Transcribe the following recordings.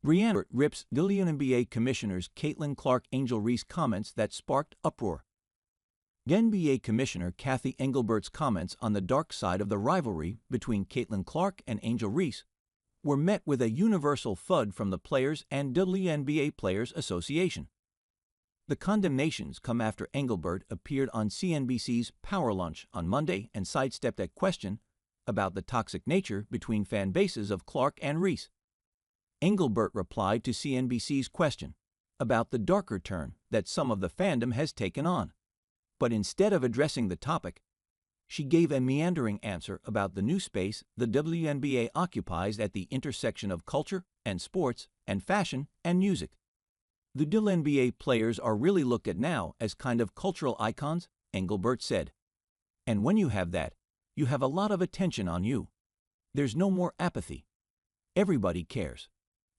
Breanna rips WNBA Commissioner's Caitlin Clark Angel Reese comments that sparked uproar. NBA Commissioner Cathy Engelbert's comments on the dark side of the rivalry between Caitlin Clark and Angel Reese were met with a universal thud from the players and WNBA Players Association. The condemnations come after Engelbert appeared on CNBC's Power Lunch on Monday and sidestepped a question about the toxic nature between fan bases of Clark and Reese. Engelbert replied to CNBC's question about the darker turn that some of the fandom has taken on. But instead of addressing the topic, she gave a meandering answer about the new space the WNBA occupies at the intersection of culture and sports and fashion and music. The WNBA players are really looked at now as kind of cultural icons, Engelbert said. And when you have that, you have a lot of attention on you. There's no more apathy. Everybody cares.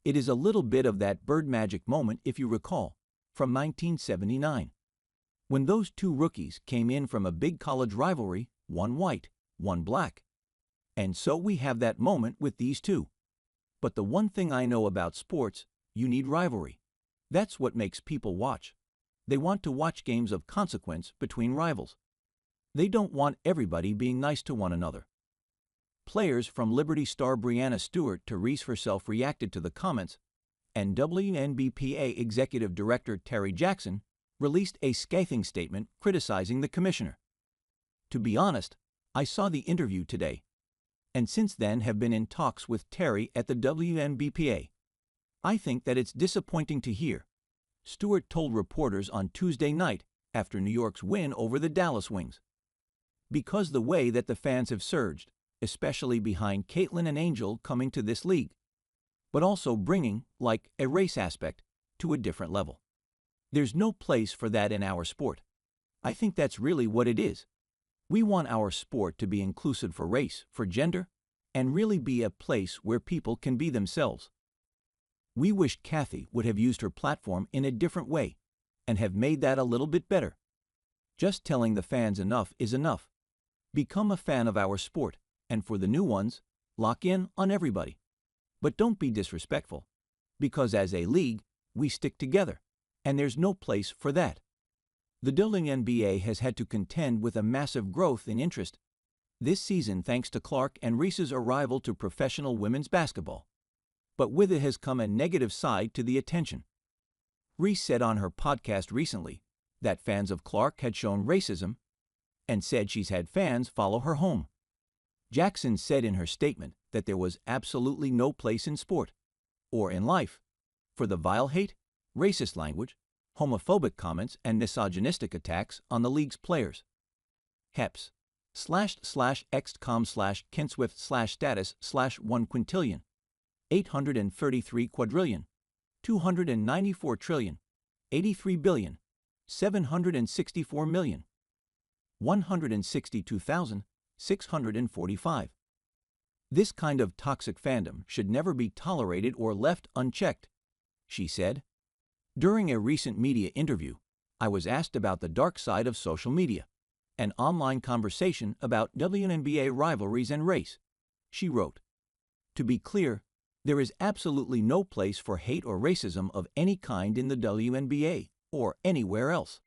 It is a little bit of that bird magic moment, if you recall, from 1979. When those two rookies came in from a big college rivalry, one white, one black. And so we have that moment with these two. But the one thing I know about sports, you need rivalry. That's what makes people watch. They want to watch games of consequence between rivals. They don't want everybody being nice to one another. Players from Liberty star Breanna Stewart to Reese herself reacted to the comments, and WNBA Executive Director Terry Jackson released a scathing statement criticizing the commissioner. To be honest, I saw the interview today, and since then have been in talks with Terry at the WNBA. I think that it's disappointing to hear, Stewart told reporters on Tuesday night after New York's win over the Dallas Wings. Because the way that the fans have surged, especially behind Caitlin and Angel coming to this league, but also bringing, like, a race aspect to a different level. There's no place for that in our sport. I think that's really what it is. We want our sport to be inclusive for race, for gender, and really be a place where people can be themselves. We wish Cathy would have used her platform in a different way and have made that a little bit better. Just telling the fans enough is enough. Become a fan of our sport, and for the new ones, lock in on everybody. But don't be disrespectful, because as a league, we stick together, and there's no place for that. The WNBA has had to contend with a massive growth in interest this season thanks to Clark and Reese's arrival to professional women's basketball. But with it has come a negative side to the attention. Reese said on her podcast recently that fans of Clark had shown racism and said she's had fans follow her home. Jackson said in her statement that there was absolutely no place in sport, or in life, for the vile hate, racist language, homophobic comments, and misogynistic attacks on the league's players. Heps //xcom/kinswift/status/1 quintillion 833 quadrillion 294 trillion 83 billion 764 million 162,645. This kind of toxic fandom should never be tolerated or left unchecked, she said. During a recent media interview, I was asked about the dark side of social media, an online conversation about WNBA rivalries and race. She wrote, "To be clear, there is absolutely no place for hate or racism of any kind in the WNBA or anywhere else.